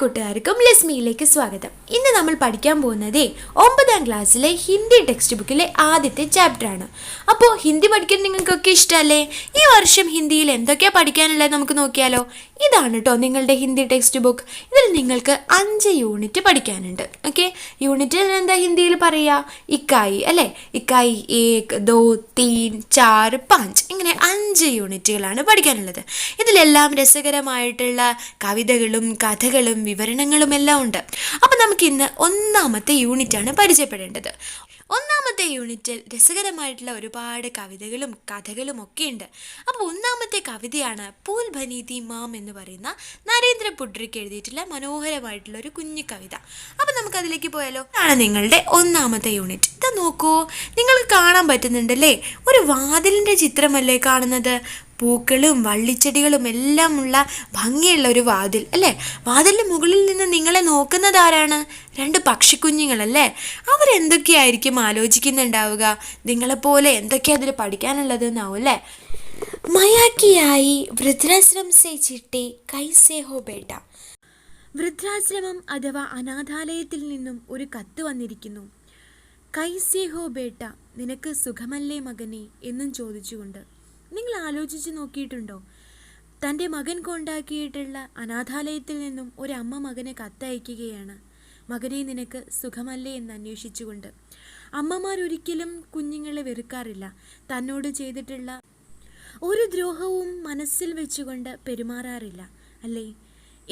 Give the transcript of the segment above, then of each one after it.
കൂട്ടുകാർക്കും ലസ്മിയിലേക്ക് സ്വാഗതം. ഇന്ന് നമ്മൾ പഠിക്കാൻ പോകുന്നത് 9ാം ക്ലാസ്സിലെ ഹിന്ദി ടെക്സ്റ്റ് ബുക്കിലെ ആദ്യത്തെ ചാപ്റ്ററാണ്. അപ്പോൾ ഹിന്ദി പഠിക്കാൻ നിങ്ങൾക്കൊക്കെ ഇഷ്ടമല്ലേ? ഈ വർഷം ഹിന്ദിയിൽ എന്തൊക്കെയാണ് പഠിക്കാനുള്ളത് നമുക്ക് നോക്കിയാലോ. ഇതാണ് കേട്ടോ നിങ്ങളുടെ ഹിന്ദി ടെക്സ്റ്റ് ബുക്ക്. ഇതിൽ നിങ്ങൾക്ക് 5 യൂണിറ്റ് പഠിക്കാനുണ്ട്. ഓക്കെ, യൂണിറ്റിൽ എന്താ ഹിന്ദിയിൽ പറയുക? ഇക്കായി അല്ലേ? ഇക്കായി 1, 2, 3, 4, 5 ഇങ്ങനെ 5 യൂണിറ്റുകളാണ് പഠിക്കാനുള്ളത്. ഇതിലെല്ലാം രസകരമായിട്ടുള്ള കവിതകളും കഥകളും വിവരണങ്ങളും എല്ലാം ഉണ്ട്. അപ്പോൾ നമുക്ക് ഇന്ന് 1ാമത്തെ യൂണിറ്റാണ് പരിചയപ്പെടേണ്ടത്. 1ാമത്തെ യൂണിറ്റിൽ രസകരമായിട്ടുള്ള ഒരുപാട് കവിതകളും കഥകളും ഒക്കെ ഉണ്ട്. അപ്പോൾ 1ാമത്തെ കവിതയാണ് പൂൽ ബനി തി മാം എന്ന് പറയുന്ന നരേന്ദ്ര പുഡ്രിക്ക് എഴുതിയിട്ടുള്ള മനോഹരമായിട്ടുള്ള ഒരു കുഞ്ഞു കവിത. അപ്പോൾ നമുക്കതിലേക്ക് പോയാലോ. ഇതാണ് നിങ്ങളുടെ 1ാമത്തെ യൂണിറ്റ്. ഇത് നോക്കൂ, നിങ്ങൾക്ക് കാണാൻ പറ്റുന്നുണ്ടല്ലേ? ഒരു വാതിലിൻ്റെ ചിത്രമല്ലേ കാണുന്നത്? പൂക്കളും വള്ളിച്ചെടികളും എല്ലാം ഉള്ള ഭംഗിയുള്ള ഒരു വാതിൽ അല്ലേ? വാതിലിൻ്റെ മുകളിൽ നിന്ന് നിങ്ങളെ നോക്കുന്നത് ആരാണ്? 2 പക്ഷിക്കുഞ്ഞുങ്ങളല്ലേ? അവരെന്തൊക്കെയായിരിക്കും ആലോചിക്കുന്നുണ്ടാവുക? നിങ്ങളെപ്പോലെ എന്തൊക്കെയാണ് അതിൽ പഠിക്കാനുള്ളത് എന്നാവും അല്ലേ? മയാക്കിയായി വൃദ്ധാശ്രമം സേ ചിട്ടി കൈസേ ഹോ ബേട്ട. വൃദ്ധാശ്രമം അഥവാ അനാഥാലയത്തിൽ നിന്നും ഒരു കത്ത് വന്നിരിക്കുന്നു. കൈസേ ഹോ ബേട്ട, നിനക്ക് സുഖമല്ലേ മകനെ എന്നും ചോദിച്ചുകൊണ്ട്. നിങ്ങൾ ആലോചിച്ച് നോക്കിയിട്ടുണ്ടോ? തൻ്റെ മകൻ കൊണ്ടാക്കിയിട്ടുള്ള അനാഥാലയത്തിൽ നിന്നും ഒരു അമ്മ മകനെ കത്തയക്കുകയാണ്. മകനെ നിനക്ക് സുഖമല്ലേ എന്ന് അന്വേഷിച്ചുകൊണ്ട്. അമ്മമാരൊരിക്കലും കുഞ്ഞുങ്ങളെ വെറുക്കാറില്ല. തന്നോട് ചെയ്തിട്ടുള്ള ഒരു ദ്രോഹവും മനസ്സിൽ വെച്ചുകൊണ്ട് പെരുമാറാറില്ല അല്ലേ?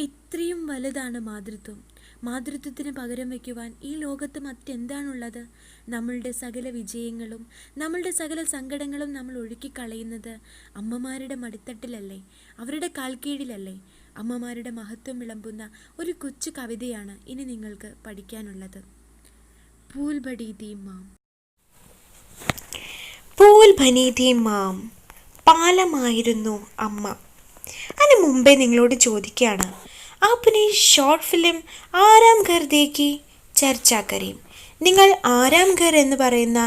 എത്രയും വലുതാണ് മാതൃത്വം. മാതൃത്വത്തിന് പകരം വയ്ക്കുവാൻ ഈ ലോകത്ത് മറ്റെന്താണുള്ളത്? നമ്മളുടെ സകല വിജയങ്ങളും നമ്മളുടെ സകല സങ്കടങ്ങളും നമ്മൾ ഒഴുക്കിക്കളയുന്നത് അമ്മമാരുടെ മടിത്തട്ടിലല്ലേ? അവരുടെ കാൽക്കീഴിലല്ലേ? അമ്മമാരുടെ മഹത്വം വിളമ്പുന്ന ഒരു കൊച്ചു കവിതയാണ് ഇനി നിങ്ങൾക്ക് പഠിക്കാനുള്ളത്. പൂൽ ബനി തി മാം. പൂൽ ബനി തി മാം, പാലമായിരുന്നു അമ്മ. അതിന് മുമ്പേ നിങ്ങളോട് ചോദിക്കുകയാണ്, ആപ്നെ ഷോർട്ട് ഫിലിം ആരാം ഘർ ദേഖി ചർച്ച കരീം. നിങ്ങൾ ആരാം ഘർ എന്ന് പറയുന്ന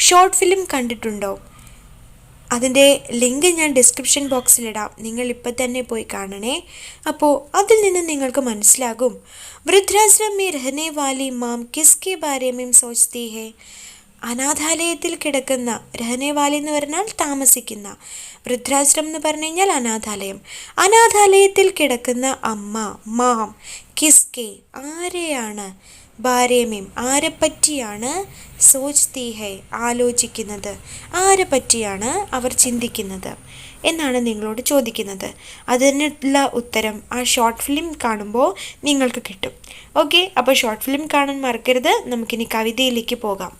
ഷോർട്ട് ഫിലിം കണ്ടിട്ടുണ്ടോ? അതിൻ്റെ ലിങ്ക് ഞാൻ ഡിസ്ക്രിപ്ഷൻ ബോക്സിലിടാം. നിങ്ങൾ ഇപ്പം തന്നെ പോയി കാണണേ. അപ്പോൾ അതിൽ നിന്ന് നിങ്ങൾക്ക് മനസ്സിലാകും വൃദ്ധാശ്രമം മേ രഹനെ വാലി മാം കിസ്കെ ബാരെ മേം സോച്തി ഹേ. അനാഥാലയത്തിൽ കിടക്കുന്ന, രഹനേവാലി എന്ന് പറഞ്ഞാൽ താമസിക്കുന്ന, വൃദ്ധാശ്രമം എന്ന് പറഞ്ഞു കഴിഞ്ഞാൽ അനാഥാലയം. അനാഥാലയത്തിൽ കിടക്കുന്ന അമ്മ, മാം, കിസ്കെ ആരെയാണ്, ബാരേമേം ആരെപ്പറ്റിയാണ്, സോച്തി ഹൈ ആലോചിക്കുന്നത്, ആരെ പറ്റിയാണ് അവർ ചിന്തിക്കുന്നത് എന്നാണ് നിങ്ങളോട് ചോദിക്കുന്നത്. അതിനുള്ള ഉത്തരം ആ ഷോർട്ട് ഫിലിം കാണുമ്പോൾ നിങ്ങൾക്ക് കിട്ടും. ഓക്കെ, അപ്പോൾ ഷോർട്ട് ഫിലിം കാണാൻ മറക്കരുത്. നമുക്കിനി കവിതയിലേക്ക് പോകാം.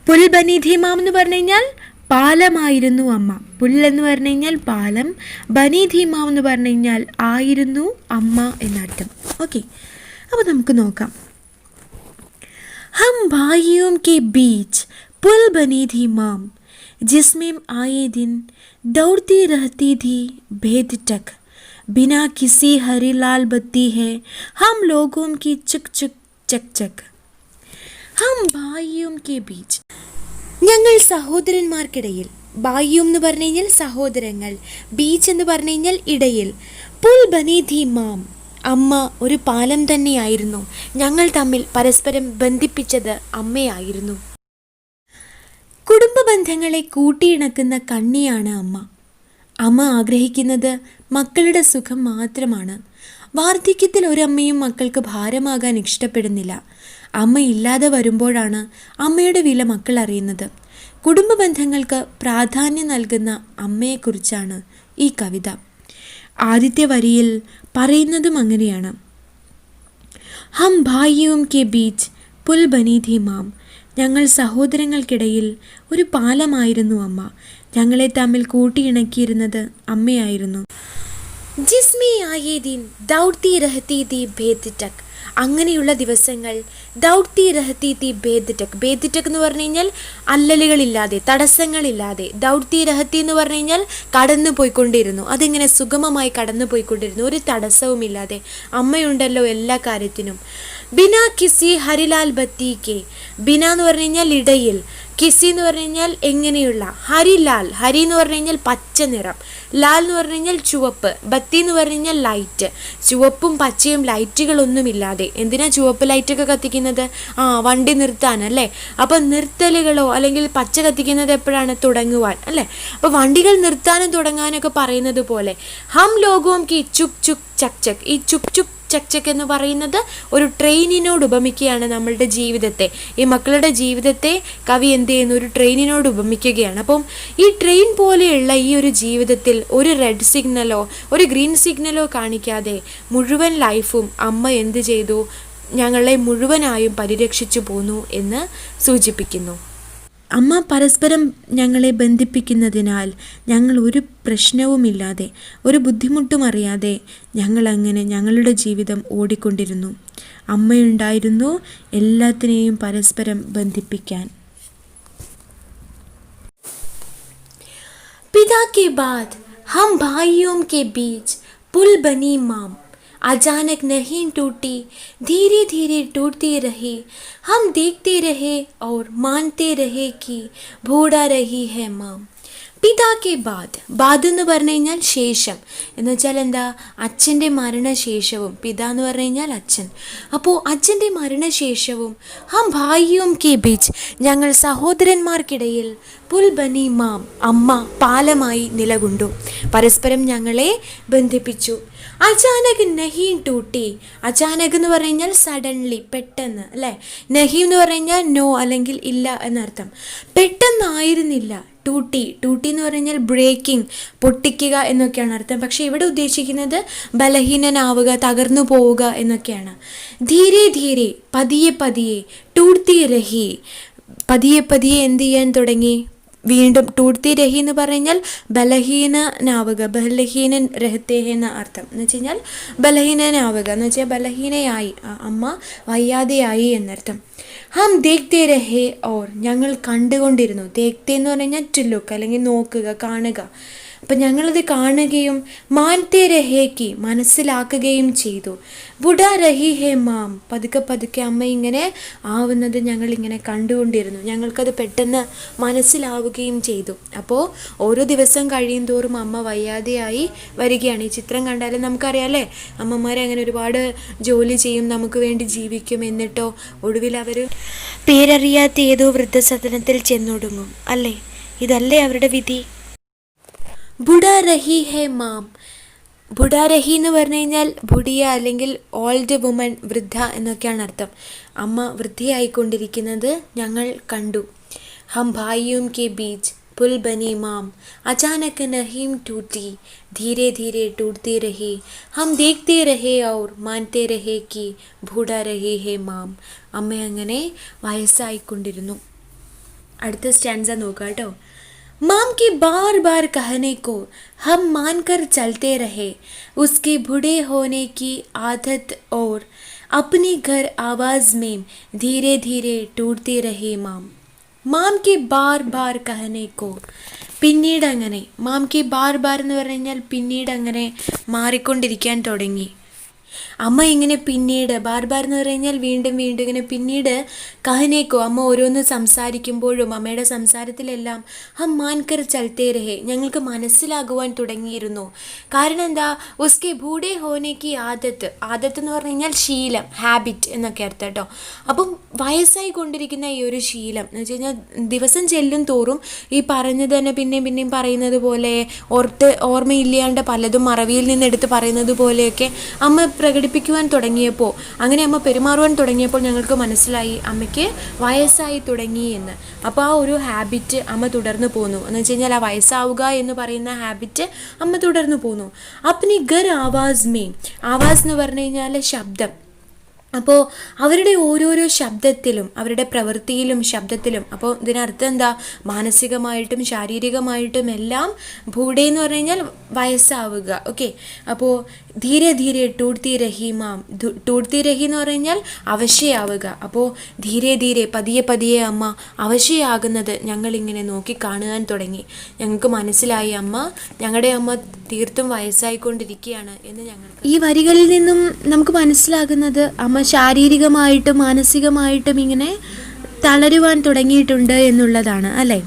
പുൽ ബനി തി മാം എന്ന് പറഞ്ഞു കഴിഞ്ഞാൽ പാലമായിരുന്നു അമ്മ. പുൽ എന്ന് പറഞ്ഞു കഴിഞ്ഞാൽ പാലം, ബനി തി മാം എന്ന് പറഞ്ഞു കഴിഞ്ഞാൽ ആയിരുന്നു അമ്മ എന്നർത്ഥം. ഓക്കെ, അപ്പോൾ നമുക്ക് നോക്കാം. ഹം ഭായിയോം കെ ബീച്ച് പുൽ ബനി തി മാം, ജിസ്മേം ആയേ ദിൻ ദൗड़ती रहती थी भेद तक, बिना किसी हरी लाल बत्ती है हम लोगों की चक चक चक चक. ഹം ഭായിയും കെ ബീച്ച്, ഞങ്ങൾ സഹോദരന്മാർക്കിടയിൽ. ഭായിയും എന്ന് പറഞ്ഞു കഴിഞ്ഞാൽ സഹോദരങ്ങൾ, ബീച്ച് എന്ന് പറഞ്ഞു കഴിഞ്ഞാൽ ഇടയിൽ. പുൽ ബനി തി മാം, അമ്മ ഒരു പാലം തന്നെയായിരുന്നു. ഞങ്ങൾ തമ്മിൽ പരസ്പരം ബന്ധിപ്പിച്ചത് അമ്മയായിരുന്നു. കുടുംബ ബന്ധങ്ങളെ കൂട്ടിയിണക്കുന്ന കണ്ണിയാണ് അമ്മ. അമ്മ ആഗ്രഹിക്കുന്നത് മക്കളുടെ സുഖം മാത്രമാണ്. വാർദ്ധക്യത്തിൽ ഒരമ്മയും മക്കൾക്ക് ഭാരമാകാൻ ഇഷ്ടപ്പെടുന്നില്ല. അമ്മ ഇല്ലാതെ വരുമ്പോഴാണ് അമ്മയുടെ വില മക്കൾ അറിയുന്നത്. കുടുംബ ബന്ധങ്ങൾക്ക് പ്രാധാന്യം നൽകുന്ന അമ്മയെക്കുറിച്ചാണ് ഈ കവിത. ആദ്യത്തെ വരിയിൽ പറയുന്നതും അങ്ങനെയാണ്. ഹം ഭായിയും കെ ബീച്ച് പുൽ ബനി തി മാം, ഞങ്ങൾ സഹോദരങ്ങൾക്കിടയിൽ ഒരു പാലമായിരുന്നു അമ്മ. ഞങ്ങളെ തമ്മിൽ കൂട്ടിയിണക്കിയിരുന്നത് അമ്മയായിരുന്നു. ജിസ്മേ ആയേ ദിൻ ദൗड़ती रहती थी भेद तक, അങ്ങനെയുള്ള ദിവസങ്ങൾ. ദൗड़ती रहती थी भेद तक, भेद तक എന്ന് പറഞ്ഞു കഴിഞ്ഞാൽ അല്ലലുകളില്ലാതെ, തടസ്സങ്ങളില്ലാതെ. ദൗड़ती रहती എന്ന് പറഞ്ഞു കഴിഞ്ഞാൽ കടന്നു പോയിക്കൊണ്ടിരുന്നു. അതിങ്ങനെ സുഗമമായി കടന്നു പോയിക്കൊണ്ടിരുന്നു, ഒരു തടസ്സവുമില്ലാതെ. അമ്മയുണ്ടല്ലോ എല്ലാ കാര്യത്തിനും. ബിനാ കിസി ഹരിലാൽ ബത്തി കെ. ബിന എന്ന് പറഞ്ഞു കഴിഞ്ഞാൽ ഇടയിൽ, കിസി എന്ന് പറഞ്ഞു കഴിഞ്ഞാൽ എങ്ങനെയുള്ള, ഹരിലാൽ, ഹരി എന്ന് പറഞ്ഞു കഴിഞ്ഞാൽ പച്ച നിറം, ലാൽ എന്ന് പറഞ്ഞു കഴിഞ്ഞാൽ ചുവപ്പ്, ബത്തി എന്ന് പറഞ്ഞു കഴിഞ്ഞാൽ ലൈറ്റ്. ചുവപ്പും പച്ചയും ലൈറ്റുകളൊന്നുമില്ലാതെ. എന്തിനാ ചുവപ്പ് ലൈറ്റൊക്കെ കത്തിക്കുന്നത്? വണ്ടി നിർത്താനല്ലേ. അപ്പം നിർത്തലുകളോ അല്ലെങ്കിൽ പച്ച കത്തിക്കുന്നത് എപ്പോഴാണ്? തുടങ്ങുവാൻ അല്ലേ. അപ്പോൾ വണ്ടികൾ നിർത്താനും തുടങ്ങാനൊക്കെ പറയുന്നത് പോലെ ഹം ലോഗോം കി ചുക് ചുക് ചക് ചക്. ഈ ചുക് ചുക് ചക് ചക് എന്ന് പറയുന്നത് ഒരു ട്രെയിനിനോട് ഉപമിക്കുകയാണ് നമ്മളുടെ ജീവിതത്തെ. ഈ മക്കളുടെ ജീവിതത്തെ കവി എന്ത് ചെയ്യുന്നു? ഒരു ട്രെയിനിനോട് ഉപമിക്കുകയാണ്. അപ്പം ഈ ട്രെയിൻ പോലെയുള്ള ഈ ഒരു ജീവിതത്തിൽ ഒരു റെഡ് സിഗ്നലോ ഒരു ഗ്രീൻ സിഗ്നലോ കാണിക്കാതെ മുഴുവൻ ലൈഫും അമ്മ എന്ത് ചെയ്തു? ഞങ്ങളെ മുഴുവനായും പരിരക്ഷിച്ചു പോന്നു എന്ന് സൂചിപ്പിക്കുന്നു. അമ്മ പരസ്പരം ഞങ്ങളെ ബന്ധിപ്പിക്കുന്നതിനാൽ ഞങ്ങൾ ഒരു പ്രശ്നവുമില്ലാതെ ഒരു ബുദ്ധിമുട്ടും അറിയാതെ ഞങ്ങളങ്ങനെ ഞങ്ങളുടെ ജീവിതം ഓടിക്കൊണ്ടിരുന്നു. അമ്മയുണ്ടായിരുന്നു എല്ലാത്തിനെയും പരസ്പരം ബന്ധിപ്പിക്കാൻ. पिता के बाद हम भाइयों के बीच पुल बनी माम. अचानक नहीं टूटी, धीरे धीरे टूटती रही. हम देखते रहे और मानते रहे कि बूढ़ा रही है माम. പിതാക്കെ ബാദ്. ബാദ് എന്ന് പറഞ്ഞു കഴിഞ്ഞാൽ ശേഷം എന്ന് വെച്ചാൽ എന്താ? അച്ഛൻ്റെ മരണശേഷവും. പിത എന്ന് പറഞ്ഞു കഴിഞ്ഞാൽ അച്ഛൻ. അപ്പോൾ അച്ഛൻ്റെ മരണശേഷവും ഹം ഭായിയും കെ ബീച്ച്, ഞങ്ങൾ സഹോദരന്മാർക്കിടയിൽ പുൽ ബനി മാം, അമ്മ പാലമായി നിലകൊണ്ടു, പരസ്പരം ഞങ്ങളെ ബന്ധിപ്പിച്ചു. അചാനക് നഹീം ടൂട്ടി. അചാനക് എന്ന് പറഞ്ഞു കഴിഞ്ഞാൽ സഡൻലി, പെട്ടെന്ന് അല്ലേ. നഹീം എന്ന് പറഞ്ഞു കഴിഞ്ഞാൽ നോ അല്ലെങ്കിൽ ഇല്ല എന്നർത്ഥം. പെട്ടെന്നായിരുന്നില്ല. ടൂട്ടി, ടൂട്ടി എന്ന് പറഞ്ഞു കഴിഞ്ഞാൽ ബ്രേക്കിംഗ്, പൊട്ടിക്കുക എന്നൊക്കെയാണ് അർത്ഥം. പക്ഷേ ഇവിടെ ഉദ്ദേശിക്കുന്നത് ബലഹീനനാവുക, തകർന്നു പോവുക എന്നൊക്കെയാണ്. ധീരെ ധീരെ, പതിയെ പതിയെ, ടൂട്ടി രഹി, പതിയെ പതിയെ എന്ത് ചെയ്യാൻ തുടങ്ങി? വീണ്ടും. ടൂട്ടി രഹി എന്ന് പറഞ്ഞാൽ ബലഹീനനാവുക, ബലഹീനൻ രഹത്തെ എന്ന അർത്ഥം എന്ന് വെച്ച് കഴിഞ്ഞാൽ ബലഹീനനാവുക എന്ന് വെച്ചാൽ ബലഹീനയായി, അമ്മ വയ്യാതെയായി എന്നർത്ഥം. ഹം ദേഖ്തേ രഹേ ഓർ, ഞങ്ങൾ കണ്ടുകൊണ്ടിരുന്നു. ദേഖ്തേ എന്ന് പറഞ്ഞു കഴിഞ്ഞാൽ ടു ലുക്ക് അല്ലെങ്കിൽ നോക്കുക, കാണുക. അപ്പം ഞങ്ങളത് കാണുകയും മാൻതേ രഹേക്ക് മനസ്സിലാക്കുകയും ചെയ്തു. ബുഡാ രഹി ഹേ മാം, പതുക്കെ പതുക്കെ അമ്മ ഇങ്ങനെ ആവുന്നത് ഞങ്ങളിങ്ങനെ കണ്ടുകൊണ്ടിരുന്നു. ഞങ്ങൾക്കത് പെട്ടെന്ന് മനസ്സിലാവുകയും ചെയ്തു. അപ്പോൾ ഓരോ ദിവസം കഴിയും തോറും അമ്മ വയ്യാതെയായി വരികയാണ്. ഈ ചിത്രം കണ്ടാലും നമുക്കറിയാം അല്ലേ, അമ്മമാരെ അങ്ങനെ ഒരുപാട് ജോലി ചെയ്യും, നമുക്ക് വേണ്ടി ജീവിക്കും, എന്നിട്ടോ ഒടുവിൽ അവർ പേരറിയാത്ത ഏതോ വൃദ്ധസദനത്തിൽ ചെന്നൊടുങ്ങും അല്ലേ. ഇതല്ലേ അവരുടെ വിധി. ബുഡാ രഹി ഹേ മാം. ബുഡാ രഹി എന്ന് പറഞ്ഞു കഴിഞ്ഞാൽ ബുഡിയ അല്ലെങ്കിൽ ഓൾഡ് വുമൺ, വൃദ്ധ എന്നൊക്കെയാണ് അർത്ഥം. അമ്മ വൃദ്ധയായിക്കൊണ്ടിരിക്കുന്നത് ഞങ്ങൾ കണ്ടു. ഹം ഭായിയും കെ ബീച്ച് പുൽ ബനി മാം. അചാനക് നഹീം ടൂട്ടി, ധീരെ ധീരെ ടൂട്ടത്തി രഹി. ഹം ദേഖ്തേ രഹേ ഔർ മാൻതേ രഹേ കി ബൂഢാ രഹി ഹേ മാം. അമ്മ അങ്ങനെ വയസ്സായിക്കൊണ്ടിരുന്നു. അടുത്ത സ്റ്റാൻസ നോക്കാം കേട്ടോ. माम के बार बार कहने को हम मानकर चलते रहे. उसके बूढ़े होने की आदत और अपनी घर आवाज़ में धीरे धीरे टूटती रही माम. മാം കി ബാർ ബാർ കഹനേക്കോ, പിന്നീട് അങ്ങനെ. മാം കി ബാർ ബാർ എന്ന് പറഞ്ഞു കഴിഞ്ഞാൽ പിന്നീട് അങ്ങനെ മാറിക്കൊണ്ടിരിക്കാൻ തുടങ്ങി. അമ്മ ഇങ്ങനെ പിന്നീട്, ബാർ ബാർ എന്ന് പറഞ്ഞു കഴിഞ്ഞാൽ വീണ്ടും വീണ്ടും, ഇങ്ങനെ പിന്നീട് കഹനേക്കോ, അമ്മ ഓരോന്ന് സംസാരിക്കുമ്പോഴും അമ്മയുടെ സംസാരത്തിലെല്ലാം ഹം മാൻകർ ചൽത്തേ രഹേ, ഞങ്ങൾക്ക് മനസ്സിലാകുവാൻ തുടങ്ങിയിരുന്നു. കാരണം എന്താ? ഉസ്കെ ബൂഢേ ഹോനേക്ക് ആദത്ത്. ആദത്ത് എന്ന് പറഞ്ഞു കഴിഞ്ഞാൽ ശീലം, ഹാബിറ്റ് എന്നൊക്കെ അർത്ഥം കേട്ടോ. അപ്പം വയസ്സായി കൊണ്ടിരിക്കുന്ന ഈ ഒരു ശീലം എന്ന് വെച്ച് കഴിഞ്ഞാൽ ദിവസം ചെല്ലും തോറും ഈ പറഞ്ഞത് തന്നെ പിന്നെയും പിന്നെയും പറയുന്നത് പോലെ, ഓർമ്മയില്ലാണ്ട് പലതും മറവിയിൽ നിന്ന് എടുത്ത് പറയുന്നത് പോലെയൊക്കെ അമ്മ പ്രകടിപ്പിക്കുവാൻ തുടങ്ങിയപ്പോൾ, അങ്ങനെ അമ്മ പെരുമാറുവാൻ തുടങ്ങിയപ്പോൾ ഞങ്ങൾക്ക് മനസ്സിലായി അമ്മയ്ക്ക് വയസ്സായി തുടങ്ങി എന്ന്. അപ്പോൾ ആ ഒരു ഹാബിറ്റ് അമ്മ തുടർന്നു പോന്നു. എന്ന് വെച്ച് കഴിഞ്ഞാൽ ആ വയസ്സാവുക എന്ന് പറയുന്ന ഹാബിറ്റ് അമ്മ തുടർന്നു പോന്നു. അപ്നി ഗർ ആവാസ് മേ, ആവാസ് എന്ന് പറഞ്ഞു കഴിഞ്ഞാൽ ശബ്ദം. അപ്പോൾ അവരുടെ ഓരോരോ ശബ്ദത്തിലും അവരുടെ പ്രവൃത്തിയിലും ശബ്ദത്തിലും, അപ്പോൾ ഇതിനർത്ഥം എന്താ? മാനസികമായിട്ടും ശാരീരികമായിട്ടും എല്ലാം ബൂഢേ എന്ന് പറഞ്ഞു കഴിഞ്ഞാൽ വയസ്സാവുക. ഓക്കെ, അപ്പോൾ ധീരെ ധീരെ ടൂട്ട്തി രഹി മാം. ടൂട്ട്തി രഹി എന്ന് പറഞ്ഞാൽ അവശയാവുക. അപ്പോൾ ധീരെ ധീരെ പതിയെ പതിയെ അമ്മ അവശയാകുന്നത് ഞങ്ങളിങ്ങനെ നോക്കി കാണുവാൻ തുടങ്ങി. ഞങ്ങൾക്ക് മനസ്സിലായി ഞങ്ങളുടെ അമ്മ തീർത്തും വയസ്സായിക്കൊണ്ടിരിക്കുകയാണ് എന്ന് ഞങ്ങൾക്ക് ഈ വരികളിൽ നിന്നും നമുക്ക് മനസ്സിലാകുന്നത് അമ്മ ശാരീരികമായിട്ടും മാനസികമായിട്ടും ഇങ്ങനെ തളരുവാൻ തുടങ്ങിയിട്ടുണ്ട് എന്നുള്ളതാണ് അല്ലേ.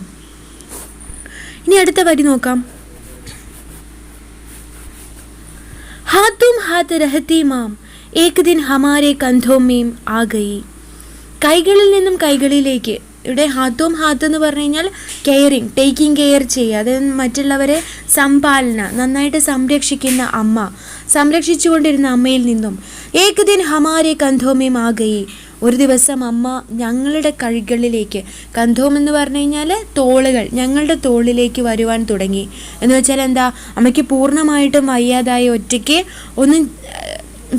ഇനി അടുത്ത വരി നോക്കാം. हाथों हाथ रहती माम एक दिन हमारे कंधों में आ गई. കൈകളിൽ നിന്നും കൈകളിലേക്ക്. ഇവിടെ ഹാത്തോം ഹാത്ത് എന്ന് പറഞ്ഞു കഴിഞ്ഞാൽ കെയറിങ്, ടേക്കിംഗ് കെയർ ചെയ്യുക, അത് മറ്റുള്ളവരെ സംപാലന, നന്നായിട്ട് സംരക്ഷിക്കുന്ന അമ്മ, സംരക്ഷിച്ചുകൊണ്ടിരുന്ന അമ്മയിൽ നിന്നും ഏക് ദിൻ ഹമാരെ കന്ധോമേം ആ ഗയി, ഒരു ദിവസം അമ്മ ഞങ്ങളുടെ കൈകളിലേക്ക്, കന്ധോം എന്ന് പറഞ്ഞു കഴിഞ്ഞാൽ തോളുകൾ, ഞങ്ങളുടെ തോളിലേക്ക് വരുവാൻ തുടങ്ങി. എന്ന് വെച്ചാൽ എന്താ, അമ്മയ്ക്ക് പൂർണ്ണമായിട്ടും വയ്യാതായി ഒറ്റയ്ക്ക് ഒന്നും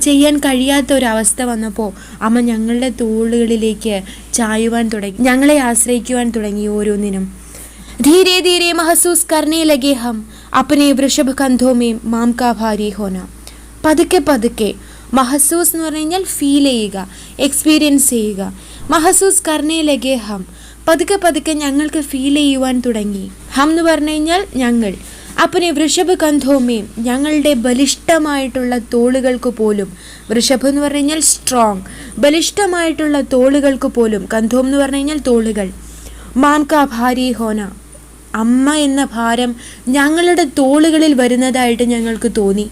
ചെയ്യാൻ കഴിയാത്ത ഒരവസ്ഥ വന്നപ്പോൾ അമ്മ ഞങ്ങളുടെ തോളുകളിലേക്ക് ചായുവാൻ തുടങ്ങി, ഞങ്ങളെ ആശ്രയിക്കുവാൻ തുടങ്ങി ഓരോന്നിനും. ധീരെ ധീരെ മഹസൂസ് കർണേ ലഗേ ഹം അപ്പനെ വൃഷഭ കന്ധോമേം മാം കാ ഭാരി ഹോന. പതുക്കെ പതുക്കെ, മഹസൂസ് എന്ന് പറഞ്ഞു കഴിഞ്ഞാൽ ഫീൽ ചെയ്യുക, എക്സ്പീരിയൻസ് ചെയ്യുക. മഹസൂസ് കർണേ ലഗേ ഹം, പതുക്കെ പതുക്കെ ഞങ്ങൾക്ക് ഫീൽ ചെയ്യുവാൻ തുടങ്ങി. ഹം എന്ന് പറഞ്ഞു കഴിഞ്ഞാൽ ഞങ്ങൾ. അപ്പനെ വൃഷഭ കന്ധോമേം, ഞങ്ങളുടെ ബലിഷ്ഠമായിട്ടുള്ള തോളുകൾക്ക് പോലും, വൃഷഭം എന്ന് പറഞ്ഞു കഴിഞ്ഞാൽ സ്ട്രോങ്, ബലിഷ്ഠമായിട്ടുള്ള തോളുകൾക്ക് പോലും, കന്ധോം എന്ന് പറഞ്ഞു കഴിഞ്ഞാൽ തോളുകൾ. മാം കാ ഭാരി ഹോന, അമ്മ എന്ന ഭാരം ഞങ്ങളുടെ തോളുകളിൽ വരുന്നതായിട്ട് ഞങ്ങൾക്ക് തോന്നി.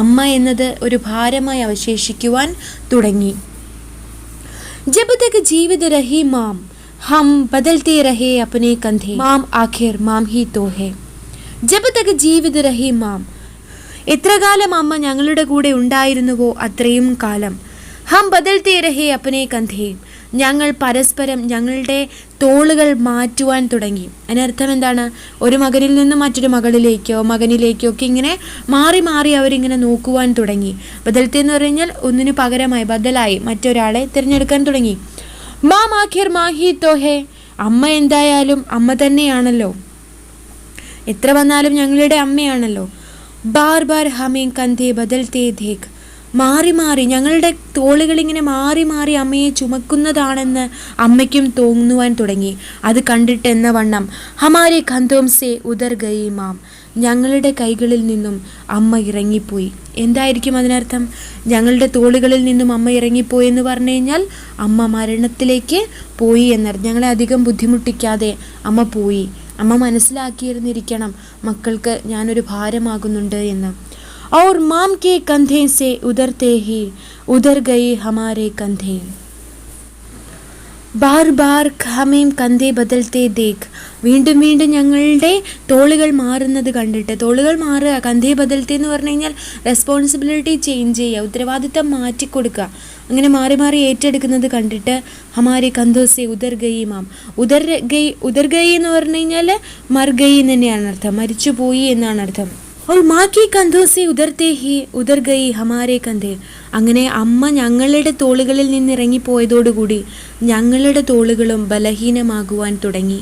അമ്മ എന്നത് ഒരു ഭാരമായി അവശേഷിക്കുവാൻ തുടങ്ങി. ജബ് തക് ജീവിത രഹി മാം ഹം ബദൽത്തെ രഹേ അപ്നെ കന്ധേ മാം ആഖിർ മാം ഹി തോ ഹേ. ജബ് തക് ജീവിത രഹി മാം, എത്ര കാലം അമ്മ ഞങ്ങളുടെ കൂടെ ഉണ്ടായിരുന്നുവോ അത്രയും കാലം. ഹം ബദൽത്തെ രഹേ അപ്നെ കന്ധേ, ഞങ്ങൾ പരസ്പരം ഞങ്ങളുടെ തോളുകൾ മാറ്റുവാൻ തുടങ്ങി. അതിനർത്ഥം എന്താണ്, ഒരു മകനിൽ നിന്നും മറ്റൊരു മകനിലേക്കോ ഒക്കെ ഇങ്ങനെ മാറി മാറി അവരിങ്ങനെ നോക്കുവാൻ തുടങ്ങി. ബദൽത്തെ എന്ന് പറഞ്ഞാൽ ഒന്നിനു പകരമായി, ബദലായി മറ്റൊരാളെ തിരഞ്ഞെടുക്കാൻ തുടങ്ങി. മാം ആഖിർ മാഹി തോഹേ, അമ്മ എന്തായാലും അമ്മ തന്നെയാണല്ലോ, എത്ര വന്നാലും ഞങ്ങളുടെ അമ്മയാണല്ലോ. ബാർ ബാർ ഹമേ കന്ധേ ബദൽത്തെ ദേഖ്, മാറി മാറി ഞങ്ങളുടെ തോളുകളിങ്ങനെ മാറി മാറി അമ്മയെ ചുമക്കുന്നതാണെന്ന് അമ്മയ്ക്കും തോന്നുവാൻ തുടങ്ങി. അത് കണ്ടിട്ട് എന്ന വണ്ണം ഹമാരെ കന്ധോം സേ ഉദർ ഗയി മാം, ഞങ്ങളുടെ കൈകളിൽ നിന്നും അമ്മ ഇറങ്ങിപ്പോയി. എന്തായിരിക്കും അതിനർത്ഥം? ഞങ്ങളുടെ തോളുകളിൽ നിന്നും അമ്മ ഇറങ്ങിപ്പോയി എന്ന് പറഞ്ഞു കഴിഞ്ഞാൽ അമ്മ മരണത്തിലേക്ക് പോയി എന്നർത്ഥം. ഞങ്ങളെ അധികം ബുദ്ധിമുട്ടിക്കാതെ അമ്മ പോയി. അമ്മ മനസ്സിലാക്കിയിരുന്നിരിക്കണം മക്കൾക്ക് ഞാനൊരു ഭാരമാകുന്നുണ്ട് എന്ന്. और माम के कंधे से उधरते ही उधर गए हमारे कंधे. ബാർ ബാർ ഹമേം കന്ധേ ബദൽത്തെ ദേഖ്, വീണ്ടും വീണ്ടും ഞങ്ങളുടെ തോളുകൾ മാറുന്നത് കണ്ടിട്ട്, തോളുകൾ മാറുക, കന്ധേ ബദൽത്തെ എന്ന് പറഞ്ഞു കഴിഞ്ഞാൽ റെസ്പോൺസിബിലിറ്റി ചേഞ്ച് ചെയ്യുക, ഉത്തരവാദിത്തം മാറ്റിക്കൊടുക്കുക, അങ്ങനെ മാറി മാറി ഏറ്റെടുക്കുന്നത് കണ്ടിട്ട് ഹമാരെ കന്ധോസെ ഉദർ ഗയി മാം, ഉദർ ഗയി എന്ന് പറഞ്ഞു കഴിഞ്ഞാൽ മർഗയി എന്ന് തന്നെയാണ് അർത്ഥം, മരിച്ചു പോയി എന്നാണ് അർത്ഥം. और माँ की कंधों से उधरते ही उधर गई हमारे कंधे, അങ്ങനെ അമ്മ ഞങ്ങളുടെ തോളുകളിൽ നിന്നിറങ്ങിപ്പോയതോടുകൂടി ഞങ്ങളുടെ തോളുകളും ബലഹീനമാകുവാൻ തുടങ്ങി.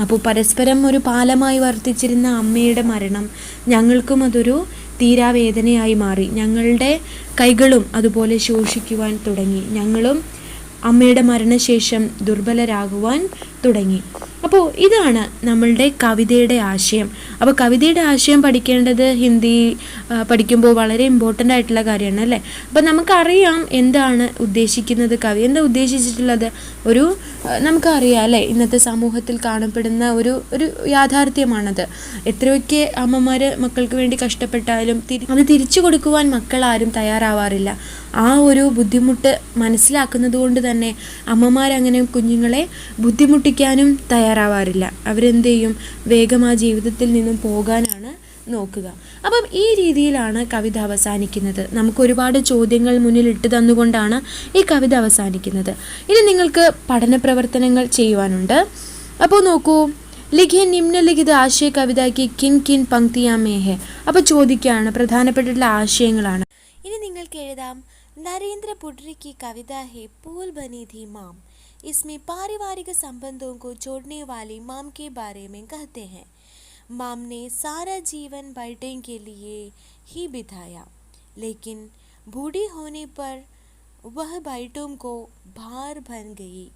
അപ്പോൾ പരസ്പരം ഒരു പാലമായി വർത്തിച്ചിരുന്ന അമ്മയുടെ മരണം ഞങ്ങൾക്കും അതൊരു തീരാവേദനയായി മാറി. ഞങ്ങളുടെ കൈകളും അതുപോലെ ശോഷിക്കുവാൻ തുടങ്ങി. ഞങ്ങളും അമ്മയുടെ മരണശേഷം ദുർബലരാകുവാൻ തുടങ്ങി. അപ്പോൾ ഇതാണ് നമ്മളുടെ കവിതയുടെ ആശയം. അപ്പോൾ കവിതയുടെ ആശയം പഠിക്കേണ്ടത് ഹിന്ദി പഠിക്കുമ്പോൾ വളരെ ഇമ്പോർട്ടൻ്റ് ആയിട്ടുള്ള കാര്യമാണ് അല്ലേ. അപ്പോൾ നമുക്കറിയാം എന്താണ് ഉദ്ദേശിക്കുന്നത്, കവി എന്താ ഉദ്ദേശിച്ചിട്ടുള്ളത്. നമുക്കറിയാം അല്ലേ, ഇന്നത്തെ സമൂഹത്തിൽ കാണപ്പെടുന്ന ഒരു യാഥാർത്ഥ്യമാണത്. എത്രയൊക്കെ അമ്മമാർ മക്കൾക്ക് വേണ്ടി കഷ്ടപ്പെട്ടാലും അത് തിരിച്ചു കൊടുക്കുവാൻ മക്കളാരും തയ്യാറാവാറില്ല. ആ ഒരു ബുദ്ധിമുട്ട് മനസ്സിലാക്കുന്നത് കൊണ്ട് തന്നെ അമ്മമാരങ്ങനെ കുഞ്ഞുങ്ങളെ ബുദ്ധിമുട്ടിക്കാനും തയ്യാറാവാറില്ല. അവരെന്ത് ചെയ്യും, വേഗം ആ ജീവിതത്തിൽ നിന്നും പോകാനാണ് നോക്കുക. അപ്പം ഈ രീതിയിലാണ് കവിത അവസാനിക്കുന്നത്. നമുക്ക് ഒരുപാട് ചോദ്യങ്ങൾ മുന്നിൽ ഇട്ട് തന്നുകൊണ്ടാണ് ഈ കവിത അവസാനിക്കുന്നത്. ഇനി നിങ്ങൾക്ക് പഠന പ്രവർത്തനങ്ങൾ ചെയ്യുവാനുണ്ട്. അപ്പോൾ നോക്കൂ, ലിഖിയ നിമ്നലിഖിത ആശയ കവിതയ്ക്ക് കിൻ കിൻ പങ്ക്തിയാമേ ഹെ. അപ്പോൾ ചോദിക്കുകയാണ്, പ്രധാനപ്പെട്ടിട്ടുള്ള ആശയങ്ങളാണ്. ഇനി നിങ്ങൾക്ക് എഴുതാം, नरेंद्र पुडरी की कविता है पुल बनी थी माम. इसमें पारिवारिक संबंधों को जोड़ने वाली माम के बारे में कहते हैं. माम ने सारा जीवन बेटे के लिए ही बिताया. लेकिन बूढ़ी होने पर वह बाइटों को भार बन गई.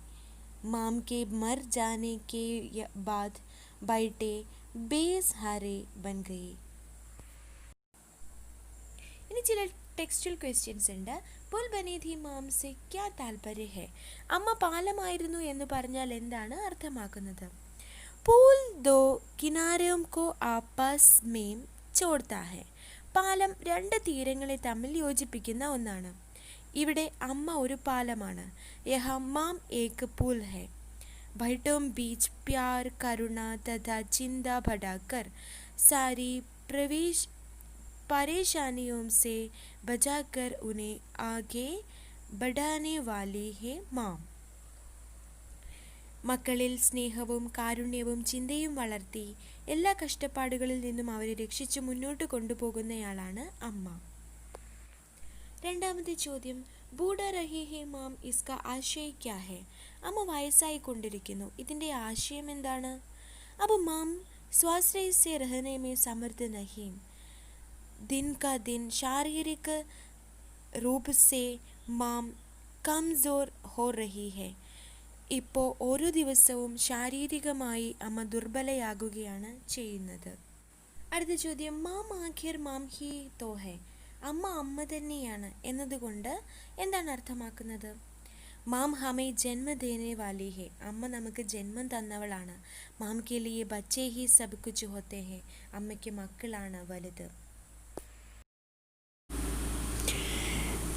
माम के मर जाने के बाद बाइटें बेसहारे बन गई. ഇനി ചില ടെക്സ്റ്റൽ ക്വസ്റ്റ്യൻസ് ഉണ്ട്. പുൽ ബനി ഥി മാം സെ ക്യാ താൽപര്യ ഹെ? അമ്മ പാലമായിരുന്നു എന്ന് പറഞ്ഞാൽ എന്താണ് അർത്ഥമാക്കുന്നത്? പൂൽ ദോ കിനാരയും കോ ആപ്പസ് മേം ചോഡ്താ ഹെ. പാലം രണ്ട് തീരങ്ങളെ തമ്മിൽ യോജിപ്പിക്കുന്ന ഒന്നാണ്. ഇവിടെ അമ്മ ഒരു പാലമാണ്. യഹ മാം ഏക് പൂൽ ഹെ. ഭൈട്ടോം ബീച്ച് പ്യാർ കരുണ തഥാ ചിന്ത ഭടാക്കർ സാരി परेशानियों से बचाकर उन्हें आगे बढ़ाने वाली है माം. മക്കളിൽ സ്നേഹവും കാരുണ്യവും ചിന്തയും വളർത്തി എല്ലാ കഷ്ടപ്പാടുകളിൽ നിന്നും അവരെ രക്ഷിച്ച് മുന്നോട്ട് കൊണ്ടുപോകുന്നയാളാണ് അമ്മ. രണ്ടാമത്തെ ചോദ്യം, ബൂഢ രഹി ഹെ മാം ഇസ്കാ ആശയ ക്യാ ഹെ? അമ്മ വയസ്സായിക്കൊണ്ടിരിക്കുന്നു, ഇതിൻ്റെ ആശയം എന്താണ്? अब माम स्वाश्रय से रहने में समर्थ नहीं. दिन का दिन शारीरिक रूप से माम कमज़ोर हो रही है. ഇപ്പോൾ ഓരോ ദിവസവും ശാരീരികമായി അമ്മ ദുർബലയാകുകയാണ് ചെയ്യുന്നത്. അടുത്ത ചോദ്യം, മാം ആഖിർ മാം ഹി തോ ഹെ. അമ്മ അമ്മ തന്നെയാണ് എന്നതുകൊണ്ട് എന്താണ് അർത്ഥമാക്കുന്നത്? മാം ഹമേ ജന്മ ദേനെ വാലി ഹെ. അമ്മ നമുക്ക് ജന്മം തന്നവളാണ്. മാം കെ ലിയെ ബച്ചേ ഹി സബ് കുച്ച് ഹോത്തെ ഹെ. അമ്മയ്ക്ക് മക്കളാണ് വലുത്.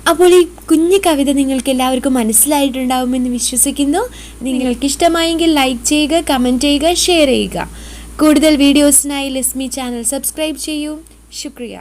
അപ്പോൾ ഈ കുഞ്ഞു കവിത നിങ്ങൾക്ക് എല്ലാവർക്കും മനസ്സിലായിട്ടുണ്ടാവുമെന്ന് വിശ്വസിക്കുന്നു. നിങ്ങൾക്ക് ഇഷ്ടമായെങ്കിൽ ലൈക്ക് ചെയ്യുക, കമൻറ്റ് ചെയ്യുക, ഷെയർ ചെയ്യുക. കൂടുതൽ വീഡിയോസിനായി ലിസ്മി ചാനൽ സബ്സ്ക്രൈബ് ചെയ്യൂ. ശുക്രിയ.